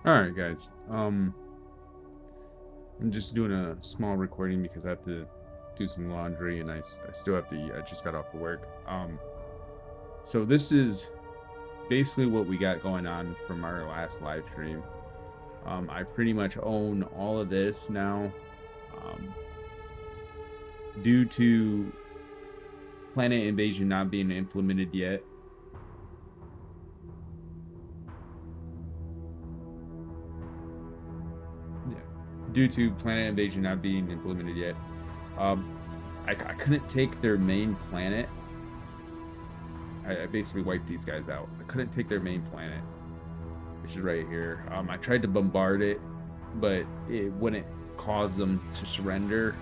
Alright, guys. I'm just doing a small recording because I have to do some laundry and I still have to eat. I just got off of work. So this is basically what we got going on from our last live stream. I pretty much own all of this now. Due to Planet Invasion not being implemented yet. Due to Planet Invasion not being implemented yet, I couldn't take their main planet. I basically wiped these guys out. I couldn't take their main planet, which is right here. I tried to bombard it, but it wouldn't cause them to surrender.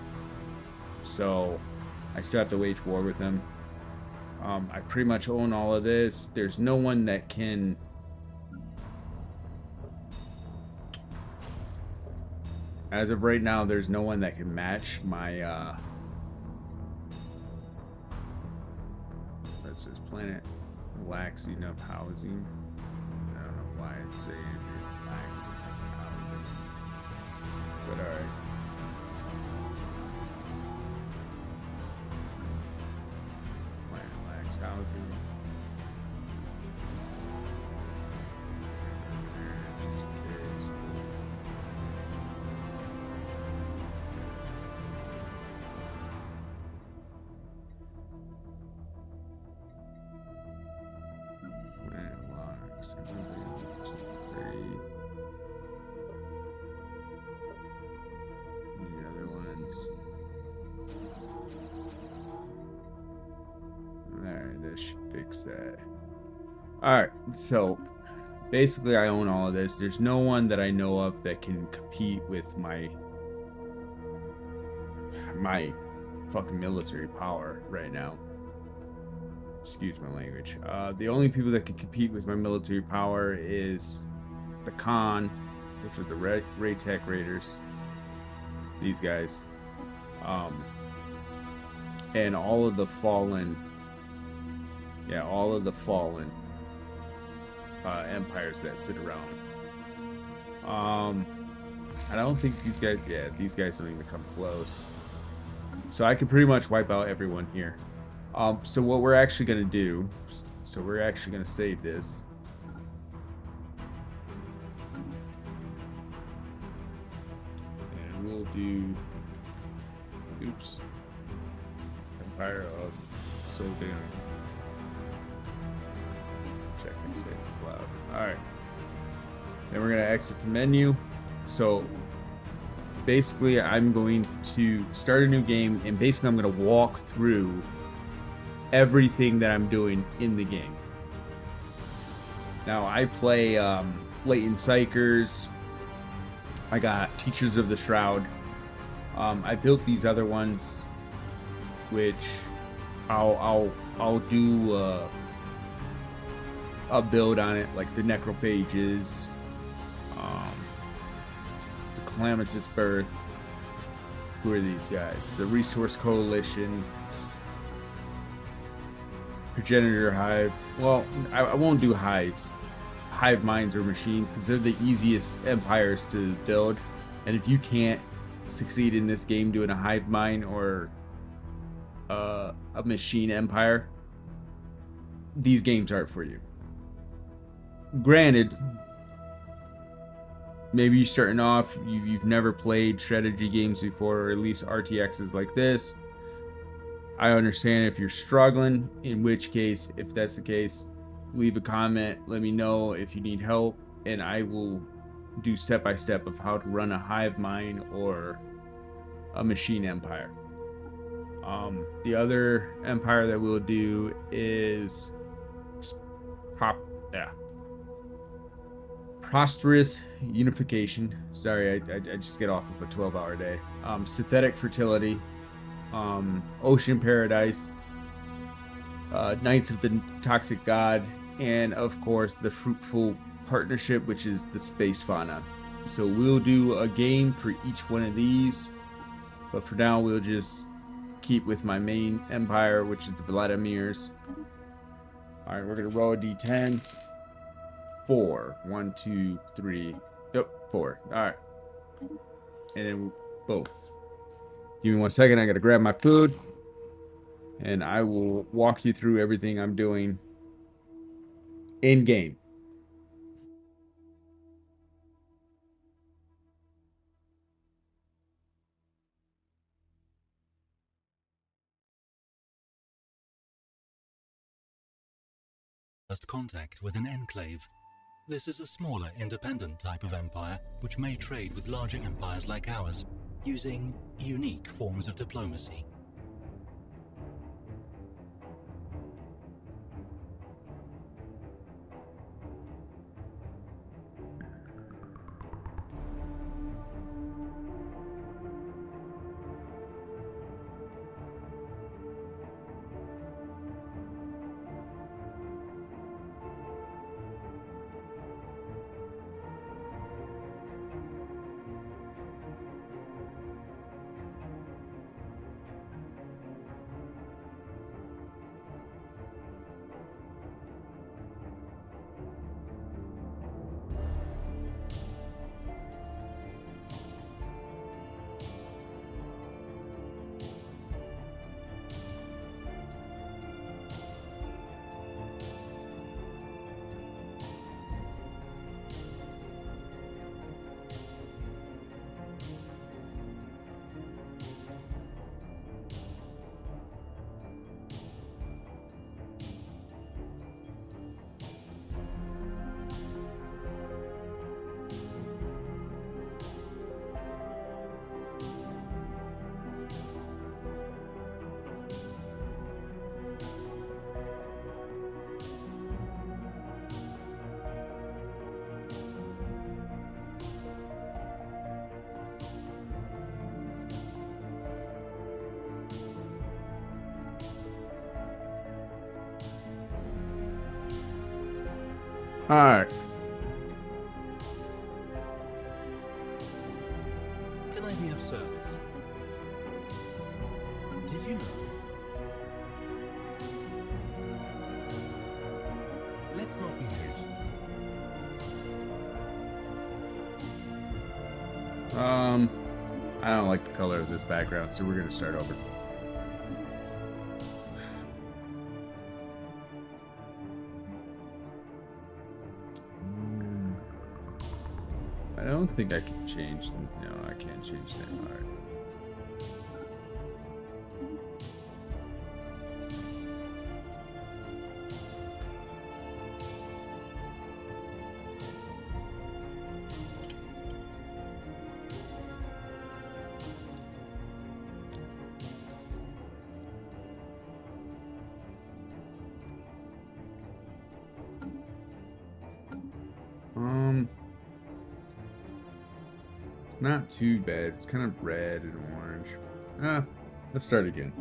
So I still have to wage war with them. I pretty much own all of this. There's no one that can... As of right now, there's no one that can match my... That's this planet lacks enough housing. I don't know why it's saying it lacks enough housing. But alright. Planet lacks housing. Just in case. Planet lacks housing. The other ones. Alright, this should fix that. Alright, so basically I own all of this. There's no one that I know of that can compete with my fucking military power right now. Excuse my language. The only people that can compete with my military power is the Khan, which are the Raytech Raiders. These guys. And all of the fallen... Yeah, all of the fallen empires that sit around. I don't think these guys... Yeah, these guys don't even come close. So I can pretty much wipe out everyone here. So what we're actually going to do... So we're actually going to save this. And we'll do... Oops. Empire of Soldan. Check and save cloud. Alright. Then we're going to exit the menu. So basically I'm going to start a new game and basically I'm going to walk through everything that I'm doing in the game. Now I play Latent Psychers. I got Teachers of the Shroud. I built these other ones, which I'll do a build on it, like the Necrophages, the Calamitous Birth. Who are these guys? The Resource Coalition, Progenitor Hive. Well, I won't do hives, hive minds or machines, because they're the easiest empires to build. And if you can't succeed in this game doing a hive mind or a machine empire, these games aren't for you. Granted, maybe you're starting off, you've never played strategy games before, or at least RTXs like this. I understand if you're struggling, in which case, if that's the case, leave a comment, let me know if you need help, and I will do step-by-step of how to run a hive mind or a machine empire. The other empire that we'll do is Prosperous Unification. Sorry, I just get off of a 12-hour day. Synthetic Fertility, Ocean Paradise, Knights of the Toxic God, and of course the Fruitful Partnership, which is the Space Fauna. So we'll do a game for each one of these, but for now we'll just keep with my main empire, which is the Vladimirs. All right, we're gonna roll a d10. 4. 1, 2, 3. Yep. 4. All right. And then both. Give me 1 second. I got to grab my food. And I will walk you through everything I'm doing in game. First contact with an enclave. This is a smaller, independent type of empire which may trade with larger empires like ours, using unique forms of diplomacy. All right. Can I be of service? Did you know? Let's not be hasty. I don't like the color of this background, so we're gonna start over. I don't think I can change them. No, I can't change them. All right. It's not too bad. It's kind of red and orange. Let's start again.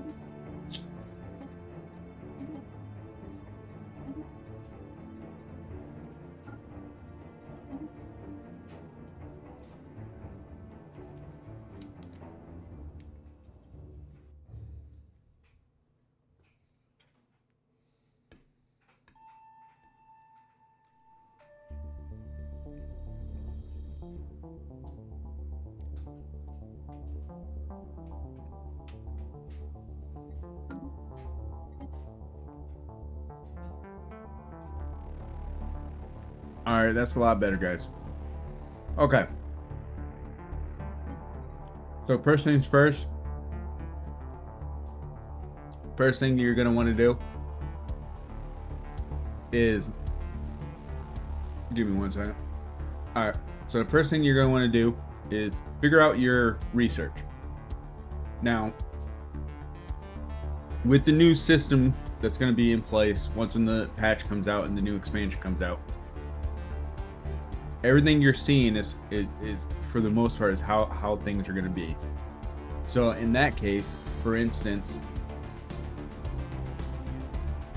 All right, that's a lot better, guys. Okay. So first things first. First thing you're going to want to do is... Give me 1 second. All right. So the first thing you're going to want to do is figure out your research. Now, with the new system that's going to be in place once when the patch comes out and the new expansion comes out, everything you're seeing is for the most part is how things are going to be. So in that case, for instance,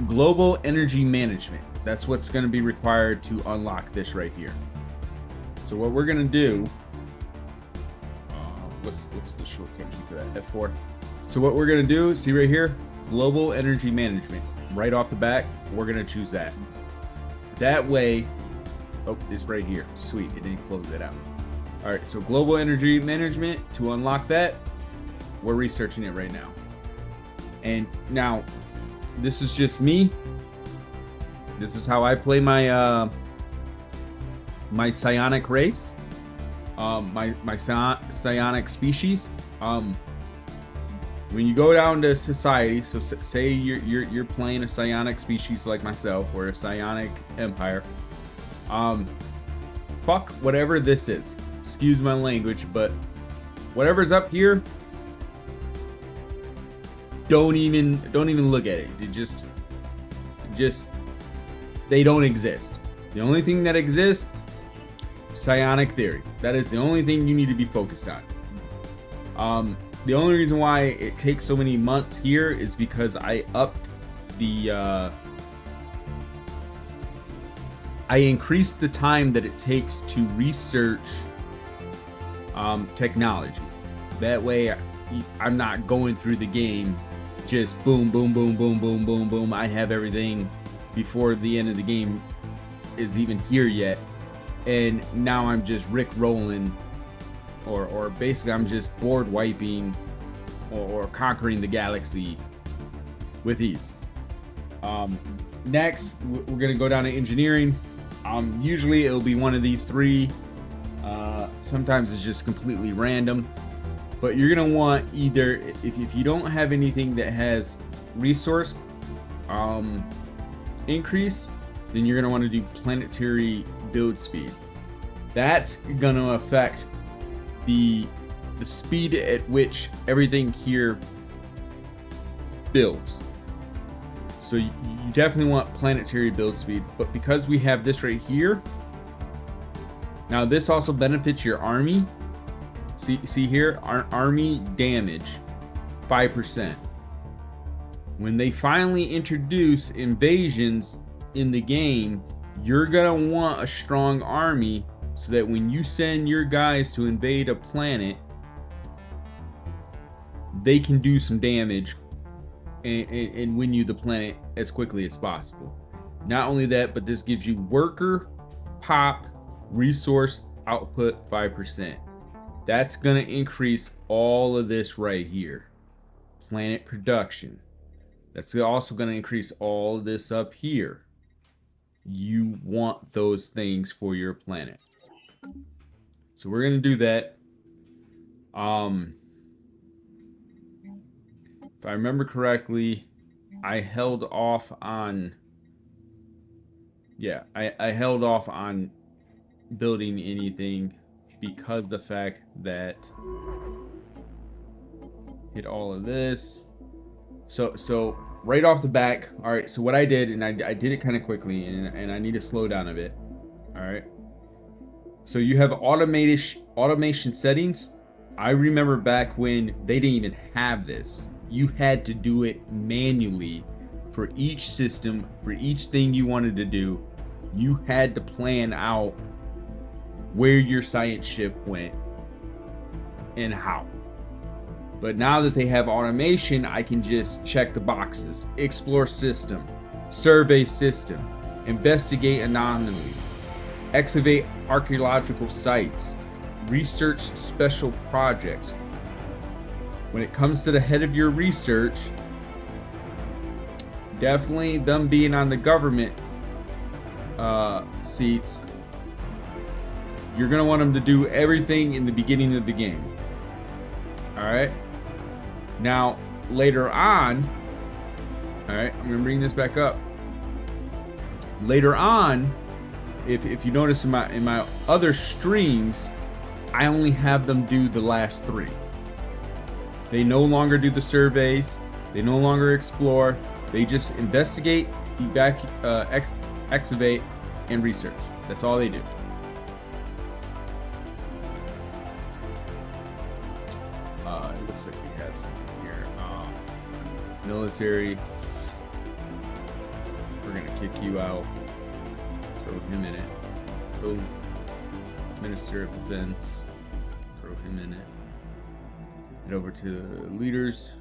global energy management, that's what's going to be required to unlock this right here. So what we're going to do, what's the shortcut key for that? F4. So what we're going to do, see right here, global energy management. Right off the bat, we're going to choose that. That way, oh, it's right here. Sweet, it didn't close it out. All right, so global energy management, to unlock that, we're researching it right now. And now, this is just me. This is how I play my my psionic race, my psionic species. When you go down to society, so say you're playing a psionic species like myself, or a psionic empire. Fuck whatever this is. Excuse my language, but whatever's up here, don't even look at it. It just they don't exist. The only thing that exists, psionic theory. That is the only thing you need to be focused on. The only reason why it takes so many months here is because I upped the I increased the time that it takes to research technology. That way I'm not going through the game just boom, boom, boom, boom, boom, boom, boom. I have everything before the end of the game is even here yet. And now I'm just Rick rolling, or basically I'm just board wiping or conquering the galaxy with ease. Next, we're gonna go down to engineering. Usually it'll be one of these three. Sometimes it's just completely random, but you're gonna want either, if you don't have anything that has resource increase, then you're gonna want to do planetary build speed. That's gonna affect the speed at which everything here builds. So you definitely want planetary build speed, but because we have this right here, now this also benefits your army. See here, our army damage 5%. When they finally introduce invasions in the game, you're gonna want a strong army so that when you send your guys to invade a planet, they can do some damage and win you the planet as quickly as possible. Not only that, but this gives you worker pop resource output 5%. That's gonna increase all of this right here. Planet production. That's also gonna increase all of this up here. You want those things for your planet. So we're gonna do that. If I remember correctly, I held off on, yeah, I held off on building anything because the fact that hit all of this. So right off the back, all right, so what I did, and I did it kind of quickly, and I need to slow down a bit. All right, so you have automation settings. I remember back when they didn't even have this. You had to do it manually for each system, for each thing you wanted to do. You had to plan out where your science ship went and how. But now that they have automation, I can just check the boxes. Explore system, survey system, investigate anomalies, excavate archaeological sites, research special projects. When it comes to the head of your research, definitely them being on the government seats, you're gonna want them to do everything in the beginning of the game. All right. Now later on, all right, I'm gonna bring this back up. Later on, if you notice in my other streams, I only have them do the last three. They no longer do the surveys. They no longer explore. They just investigate, excavate, and research. That's all they do. It looks like we have something here. Military. We're gonna kick you out. Throw him in it. Boom. Minister of Defense. Throw him in it. Head over to leaders.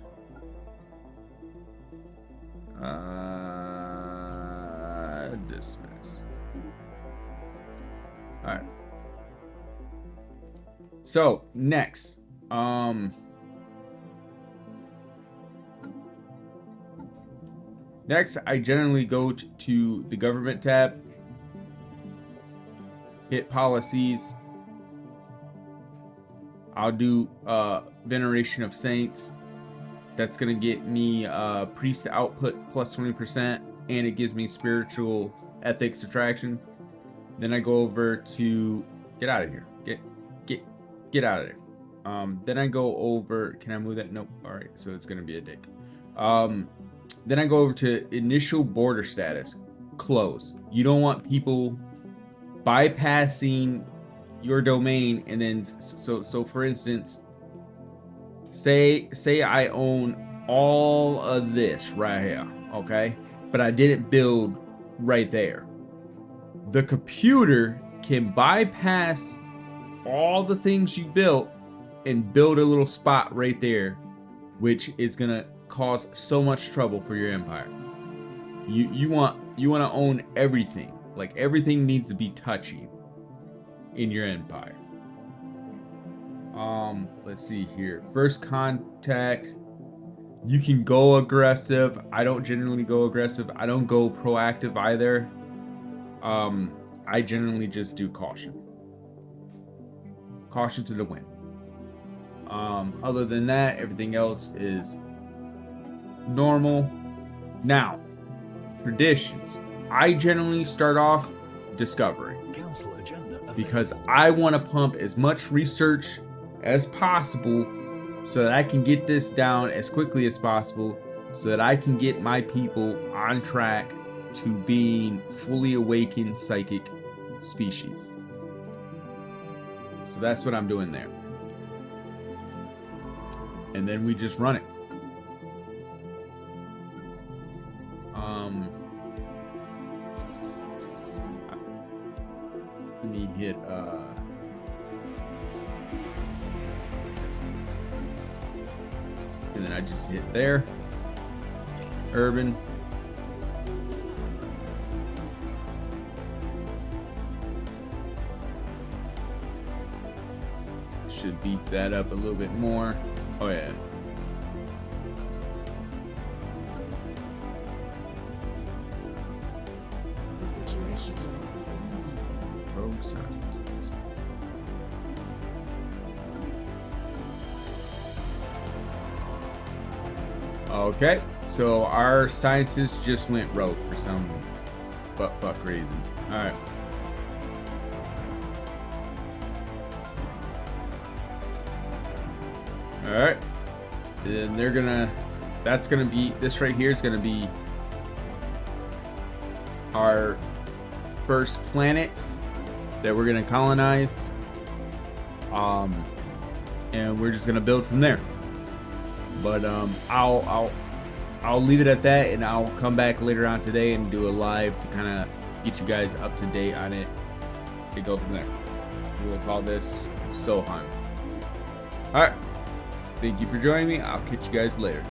Dismiss. Alright. So next, next I generally go to the government tab, hit policies. I'll do veneration of saints. That's gonna get me priest output plus 20%, and it gives me spiritual ethics attraction. Then I go over to get out of here. Get out of there. Then I go over. Can I move that? Nope. All right. So it's gonna be a dick. Then I go over to initial border status. Close. You don't want people bypassing your domain, and then so for instance, say I own all of this right here, okay, but I didn't build right there. The computer can bypass all the things you built and build a little spot right there, which is gonna cause so much trouble for your empire. You want to own everything. Like, everything needs to be touching in your empire. Let's see here. First contact. You can go aggressive. I don't generally go aggressive. I don't go proactive either. I generally just do caution. Caution to the wind. Other than that, everything else is normal. Now, traditions. I generally start off discovery, Council agenda because I want to pump as much research as possible so that I can get this down as quickly as possible, so that I can get my people on track to being fully awakened psychic species. So that's what I'm doing there. And then we just run it. Let me hit and then I just hit there. Urban. Should beef that up a little bit more. Oh yeah. The situation is Rogue scientist. Okay, so our scientist just went rogue for some fuck reason. All right. All right. And they're gonna. That's gonna be. This right here is gonna be our first planet that we're gonna colonize. And we're just gonna build from there. But I'll leave it at that, and I'll come back later on today and do a live to kind of get you guys up to date on it and go from there. We'll call this Sohan. All right. Thank you for joining me. I'll catch you guys later.